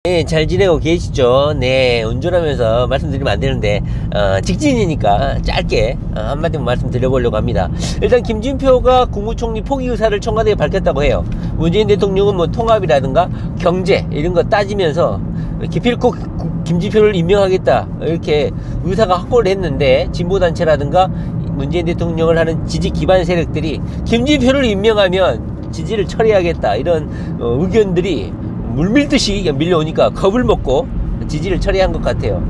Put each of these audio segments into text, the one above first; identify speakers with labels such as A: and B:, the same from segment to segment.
A: 네, 잘 지내고 계시죠? 네, 운전하면서 말씀드리면 안 되는데, 직진이니까 짧게 한마디만 말씀드려보려고 합니다. 일단, 김진표가 국무총리 포기 의사를 청와대에 밝혔다고 해요. 문재인 대통령은 뭐 통합이라든가 경제, 이런 거 따지면서 기필코 김진표를 임명하겠다, 이렇게 의사가 확고를 했는데, 진보단체라든가 문재인 대통령을 하는 지지 기반 세력들이 김진표를 임명하면 지지를 처리하겠다, 이런 의견들이 물밀듯이 밀려오니까 겁을 먹고 지지를 처리한 것 같아요.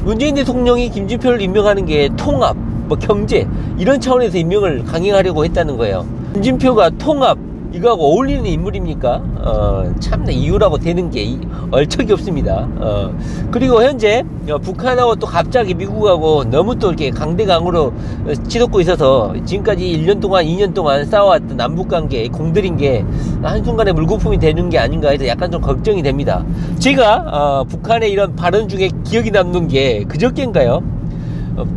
A: 문재인 대통령이 김진표를 임명하는 게 통합, 뭐 경제 이런 차원에서 임명을 강행하려고 했다는 거예요. 김진표가 통합 이거하고 어울리는 인물입니까? 참나 이유라고 되는 게 얼척이 없습니다. 그리고 현재 북한하고 또 갑자기 미국하고 너무 또 이렇게 강대강으로 치닫고 있어서 지금까지 1년 동안 2년 동안 싸워왔던 남북관계 공들인 게 한순간에 물거품이 되는 게 아닌가 해서 약간 좀 걱정이 됩니다. 제가 북한의 이런 발언 중에 기억이 남는 게 그저께인가요?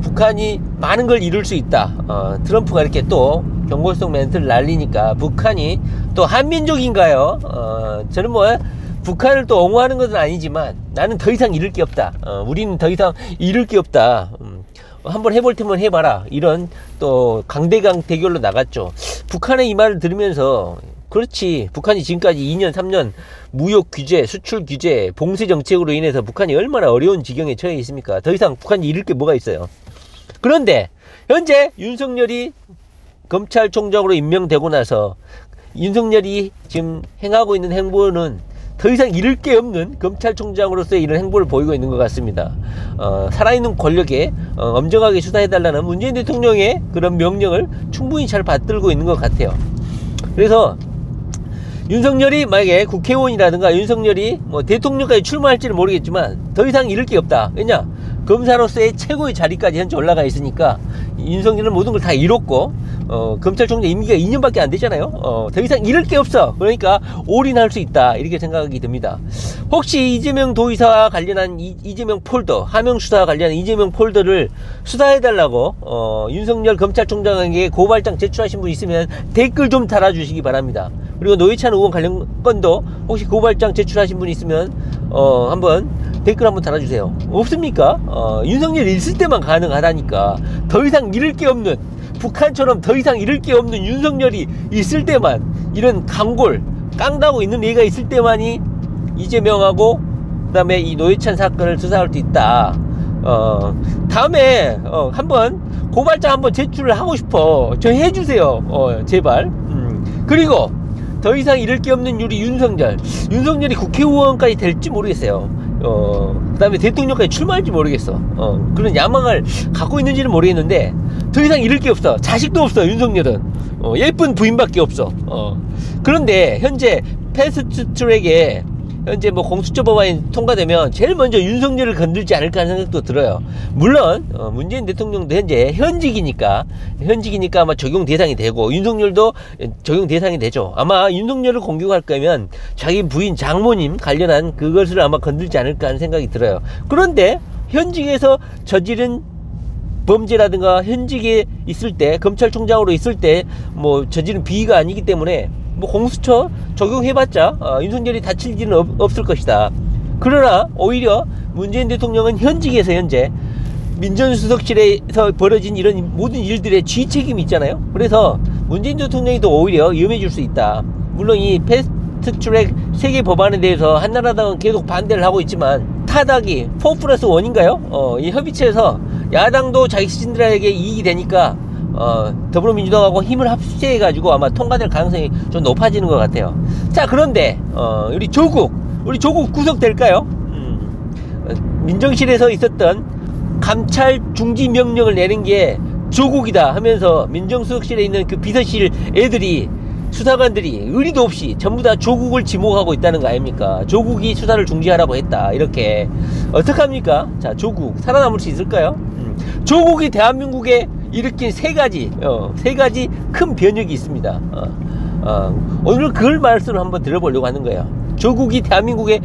A: 북한이 많은 걸 이룰 수 있다. 트럼프가 이렇게 또 경고성 멘트를 날리니까 북한이 또 한민족인가요? 저는 뭐 북한을 또 옹호하는 것은 아니지만 나는 더 이상 잃을 게 없다. 우리는 더 이상 잃을 게 없다. 한번 해볼 테면 해봐라. 이런 또 강대강 대결로 나갔죠. 북한의 이 말을 들으면서 그렇지, 북한이 지금까지 2년 3년 무역 규제, 수출 규제, 봉쇄 정책으로 인해서 북한이 얼마나 어려운 지경에 처해 있습니까? 더 이상 북한이 잃을 게 뭐가 있어요. 그런데 현재 윤석열이 검찰총장으로 임명되고 나서 윤석열이 지금 행하고 있는 행보는 더 이상 잃을 게 없는 검찰총장으로서의 이런 행보를 보이고 있는 것 같습니다. 살아있는 권력에 엄정하게 수사해달라는 문재인 대통령의 그런 명령을 충분히 잘 받들고 있는 것 같아요. 그래서 윤석열이 만약에 국회의원이라든가 윤석열이 뭐 대통령까지 출마할지는 모르겠지만 더 이상 잃을 게 없다. 왜냐? 검사로서의 최고의 자리까지 현재 올라가 있으니까 윤석열은 모든 걸 다 잃었고 검찰총장 임기가 2년밖에 안 되잖아요. 더 이상 잃을 게 없어. 그러니까 올인할 수 있다, 이렇게 생각이 듭니다. 혹시 이재명 도의사와 관련한 이재명 폴더, 하명 수사와 관련한 이재명 폴더를 수사해달라고 윤석열 검찰총장에게 고발장 제출하신 분 있으면 댓글 좀 달아주시기 바랍니다. 그리고 노회찬 의원 관련 건도 혹시 고발장 제출하신 분 있으면 한번 댓글 한번 달아주세요. 없습니까? 윤석열 있을 때만 가능하다니까. 더 이상 잃을 게 없는, 북한처럼 더 이상 잃을 게 없는 윤석열이 있을 때만, 이런 강골 깡다고 있는 얘가 있을 때만이 이재명하고 그 다음에 이 노회찬 사건을 수사할 수 있다. 다음에 한번 고발장 한번 제출을 하고 싶어. 저 해주세요. 제발. 그리고 더 이상 잃을 게 없는 우리 윤석열이 국회의원까지 될지 모르겠어요. 그 다음에 대통령까지 출마할지 모르겠어. 그런 야망을 갖고 있는지는 모르겠는데 더 이상 잃을 게 없어. 자식도 없어. 윤석열은 예쁜 부인밖에 없어. 그런데 현재 패스트트랙에 현재 뭐 공수처 법안이 통과되면 제일 먼저 윤석열을 건들지 않을까 하는 생각도 들어요. 물론 문재인 대통령도 현재 현직이니까 아마 적용 대상이 되고 윤석열도 적용 대상이 되죠. 아마 윤석열을 공격할 거면 자기 부인 장모님 관련한 그것을 아마 건들지 않을까 하는 생각이 들어요. 그런데 현직에서 저지른 범죄라든가 현직에 있을 때, 검찰총장으로 있을 때 뭐 저지른 비위가 아니기 때문에 뭐 공수처 적용해봤자 윤석열이 다칠 일은 없을 것이다. 그러나 오히려 문재인 대통령은 현직에서 현재 민정수석실에서 벌어진 이런 모든 일들의 지휘책임이 있잖아요. 그래서 문재인 대통령이 더 오히려 위험해질 수 있다. 물론 이 패스트트랙 3개 법안에 대해서 한나라당은 계속 반대를 하고 있지만 타당이 4+1인가요? 이 협의체에서 야당도 자신들에게 이익이 되니까 더불어민주당하고 힘을 합치해가지고 아마 통과될 가능성이 좀 높아지는 것 같아요. 자, 그런데 우리 조국 구속될까요? 민정실에서 있었던 감찰 중지 명령을 내는 게 조국이다 하면서 민정수석실에 있는 그 비서실 애들이, 수사관들이 의리도 없이 전부 다 조국을 지목하고 있다는 거 아닙니까? 조국이 수사를 중지하라고 했다, 이렇게. 어떡합니까? 자, 조국 살아남을 수 있을까요? 조국이 대한민국에 일으킨 세 가지 큰 변혁이 있습니다. 오늘 그걸 말씀을 한번 들어보려고 하는 거예요. 조국이 대한민국에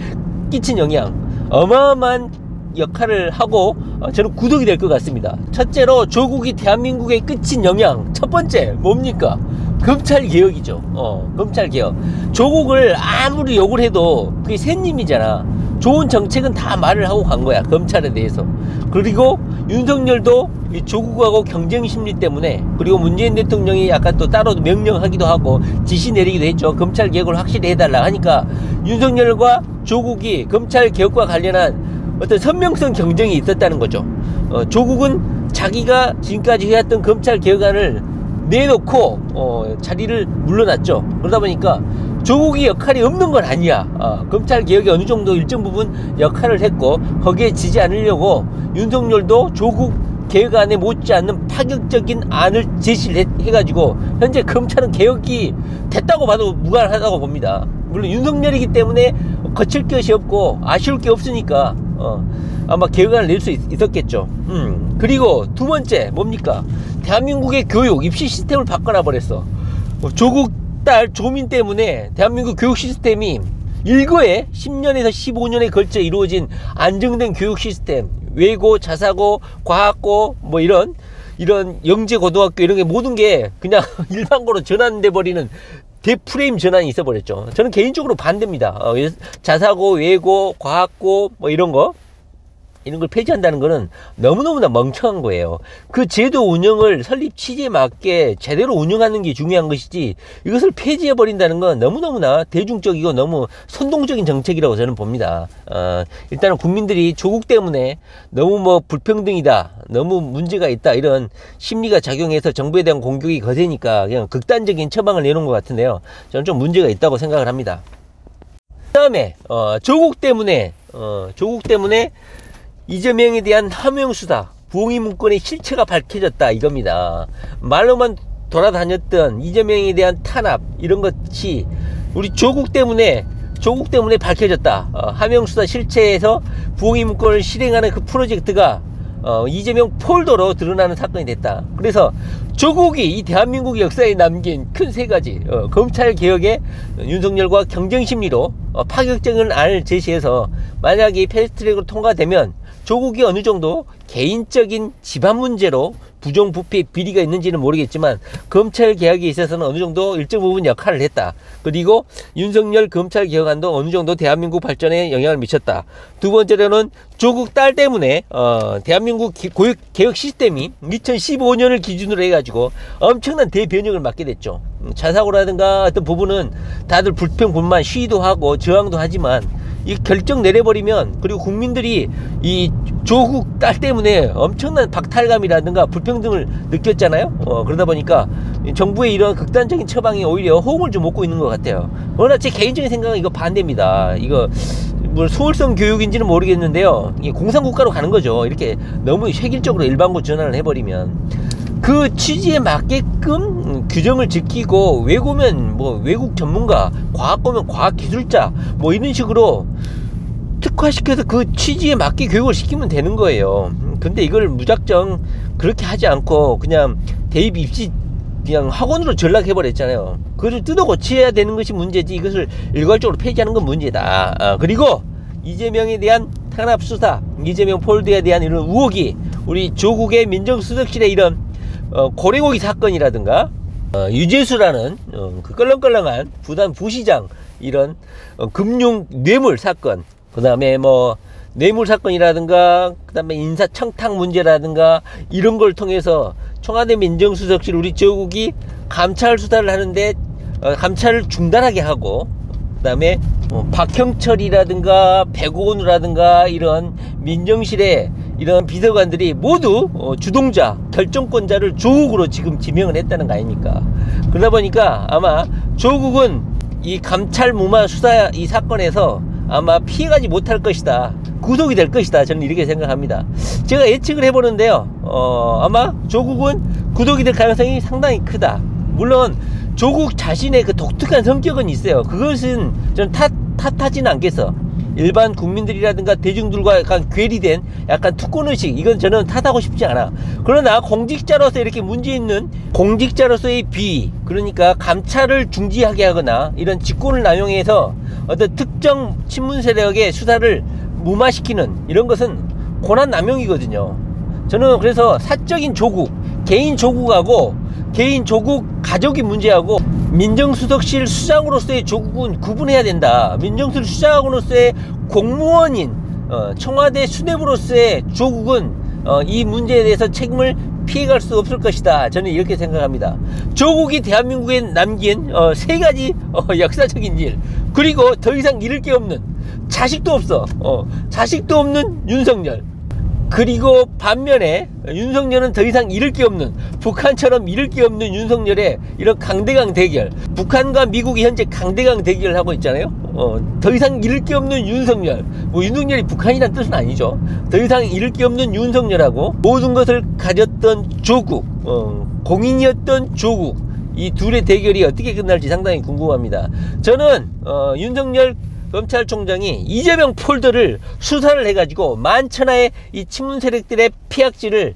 A: 끼친 영향, 어마어마한 역할을 하고 저는 구독이 될 것 같습니다. 첫째로 조국이 대한민국에 끼친 영향, 첫 번째 뭡니까? 검찰개혁이죠. 검찰개혁. 조국을 아무리 욕을 해도 그게 새님이잖아. 좋은 정책은 다 말을 하고 간 거야, 검찰에 대해서. 그리고 윤석열도 이 조국하고 경쟁 심리 때문에, 그리고 문재인 대통령이 약간 또 따로 명령하기도 하고 지시 내리기도 했죠. 검찰 개혁을 확실히 해달라 하니까 윤석열과 조국이 검찰 개혁과 관련한 어떤 선명성 경쟁이 있었다는 거죠. 조국은 자기가 지금까지 해왔던 검찰 개혁안을 내놓고 자리를 물러났죠. 그러다 보니까 조국이 역할이 없는 건 아니야. 검찰 개혁에 어느 정도 일정 부분 역할을 했고, 거기에 지지 않으려고 윤석열도 조국 개혁안에 못지않는 파격적인 안을 제시를 해가지고 현재 검찰은 개혁이 됐다고 봐도 무관하다고 봅니다. 물론 윤석열이기 때문에 거칠 것이 없고 아쉬울 게 없으니까 아마 개혁안을 낼 수 있었겠죠. 그리고 두 번째 뭡니까? 대한민국의 교육 입시 시스템을 바꿔놔 버렸어. 조국 딸 조민 때문에 대한민국 교육 시스템이 일거에 10년에서 15년에 걸쳐 이루어진 안정된 교육 시스템, 외고, 자사고, 과학고 뭐 이런 영재고등학교 이런 게 모든 게 그냥 일반고로 전환돼 버리는 대프레임 전환이 있어 버렸죠. 저는 개인적으로 반대입니다. 자사고, 외고, 과학고 뭐 이런 걸 폐지한다는 거는 너무너무나 멍청한 거예요. 그 제도 운영을 설립 취지에 맞게 제대로 운영하는 게 중요한 것이지, 이것을 폐지해버린다는 건 너무너무나 대중적이고 너무 선동적인 정책이라고 저는 봅니다. 일단은 국민들이 조국 때문에 너무 뭐 불평등이다, 너무 문제가 있다, 이런 심리가 작용해서 정부에 대한 공격이 거세니까 그냥 극단적인 처방을 내놓은 것 같은데요. 저는 좀 문제가 있다고 생각을 합니다. 그 다음에 조국 때문에 이재명에 대한 하명수사, 부엉이 문건의 실체가 밝혀졌다, 이겁니다. 말로만 돌아다녔던 이재명에 대한 탄압, 이런 것이 우리 조국 때문에 밝혀졌다. 하명수사 실체에서 부엉이 문건을 실행하는 그 프로젝트가 이재명 폴더로 드러나는 사건이 됐다. 그래서 조국이 이 대한민국 역사에 남긴 큰 세 가지, 검찰 개혁에 윤석열과 경쟁 심리로 파격적인 안을 제시해서 만약에 패스트트랙으로 통과되면 조국이 어느 정도 개인적인 집안 문제로 부정부패 비리가 있는지는 모르겠지만 검찰 개혁에 있어서는 어느 정도 일정 부분 역할을 했다. 그리고 윤석열 검찰 개혁안도 어느 정도 대한민국 발전에 영향을 미쳤다. 두 번째로는 조국 딸 때문에 대한민국 개혁 시스템이 2015년을 기준으로 해가지고 엄청난 대변혁을 맞게 됐죠. 자사고라든가 어떤 부분은 다들 불평불만 시위도 하고 저항도 하지만 이 결정 내려버리면, 그리고 국민들이 이 조국 딸 때문에 엄청난 박탈감이라든가 불평등을 느꼈잖아요. 그러다 보니까 정부의 이런 극단적인 처방이 오히려 호응을 좀 얻고 있는 것 같아요. 그러나 제 개인적인 생각은 이거 반대입니다. 이거 뭐 소홀성 교육인지는 모르겠는데요, 이게 공산국가로 가는 거죠. 이렇게 너무 획일적으로 일반고 전환을 해버리면 그 취지에 맞게끔 규정을 지키고, 외고면 뭐 외국 전문가, 과학고면 과학기술자 뭐 이런 식으로 특화시켜서 그 취지에 맞게 교육을 시키면 되는 거예요. 근데 이걸 무작정 그렇게 하지 않고 그냥 대입 입시 그냥 학원으로 전락해버렸잖아요. 그걸 뜯어 고쳐야 되는 것이 문제지, 이것을 일괄적으로 폐지하는 건 문제다. 그리고 이재명에 대한 탄압 수사, 이재명 폴드에 대한 이런 의혹이 우리 조국의 민정수석실의 이런 고래고기 사건이라든가 유재수라는 그 껄렁껄렁한 부시장 이런 금융 뇌물 사건, 그 다음에 뭐 뇌물 사건이라든가 그 다음에 인사청탁 문제라든가 이런 걸 통해서 청와대 민정수석실 우리 조국이 감찰 수사를 하는데 감찰을 중단하게 하고, 그 다음에 박형철이라든가 백오건우라든가 이런 민정실의 이런 비서관들이 모두 주동자, 결정권자를 조국으로 지금 지명을 했다는 거 아닙니까? 그러다 보니까 아마 조국은 이 감찰 무마 수사 이 사건에서 아마 피해가지 못할 것이다, 구속이 될 것이다, 저는 이렇게 생각합니다. 제가 예측을 해보는데요, 아마 조국은 구속이 될 가능성이 상당히 크다. 물론 조국 자신의 그 독특한 성격은 있어요. 그것은 저는 탓하지는 않겠어. 일반 국민들이라든가 대중들과 약간 괴리된 약간 특권의식, 이건 저는 탓하고 싶지 않아. 그러나 공직자로서 이렇게 문제 있는 공직자로서의 비위, 그러니까 감찰을 중지하게 하거나 이런 직권을 남용해서 어떤 특정 친문 세력의 수사를 무마시키는 이런 것은 권한 남용이거든요. 저는 그래서 사적인 조국, 개인 조국하고 개인 조국 가족이 문제하고 민정수석실 수장으로서의 조국은 구분해야 된다. 민정수석 수장으로서의 공무원인 청와대 수뇌부로서의 조국은 이 문제에 대해서 책임을 피해갈 수 없을 것이다. 저는 이렇게 생각합니다. 조국이 대한민국에 남긴 세 가지 역사적인 일, 그리고 더 이상 잃을 게 없는, 자식도 없어, 자식도 없는 윤석열, 그리고 반면에 윤석열은 더 이상 잃을 게 없는, 북한처럼 잃을 게 없는 윤석열의 이런 강대강 대결, 북한과 미국이 현재 강대강 대결을 하고 있잖아요. 더 이상 잃을 게 없는 윤석열, 뭐 윤석열이 북한이란 뜻은 아니죠. 더 이상 잃을 게 없는 윤석열하고 모든 것을 가졌던 조국, 공인이었던 조국, 이 둘의 대결이 어떻게 끝날지 상당히 궁금합니다. 저는 윤석열 검찰총장이 이재명 폴더를 수사를 해가지고 만천하의 이 친문 세력들의 피악질을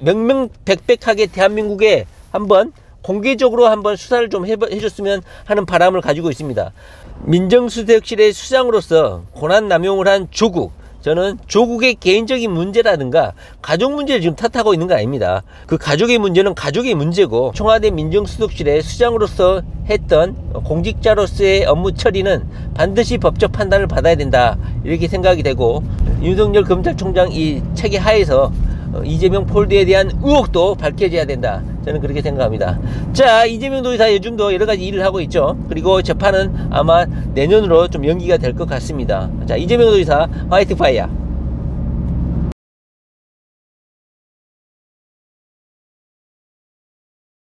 A: 명명백백하게 대한민국에 한번 공개적으로 한번 수사를 좀 해줬으면 하는 바람을 가지고 있습니다. 민정수석실의 수장으로서 권한남용을 한 조국, 저는 조국의 개인적인 문제라든가 가족 문제를 지금 탓하고 있는 거 아닙니다. 그 가족의 문제는 가족의 문제고, 청와대 민정수석실의 수장으로서 했던 공직자로서의 업무 처리는 반드시 법적 판단을 받아야 된다, 이렇게 생각이 되고, 윤석열 검찰총장 이 체계 하에서 이재명 폴드에 대한 의혹도 밝혀져야 된다, 저는 그렇게 생각합니다. 자, 이재명 도지사 요즘도 여러가지 일을 하고 있죠. 그리고 재판은 아마 내년으로 좀 연기가 될 것 같습니다. 자, 이재명 도지사 화이트 파이어.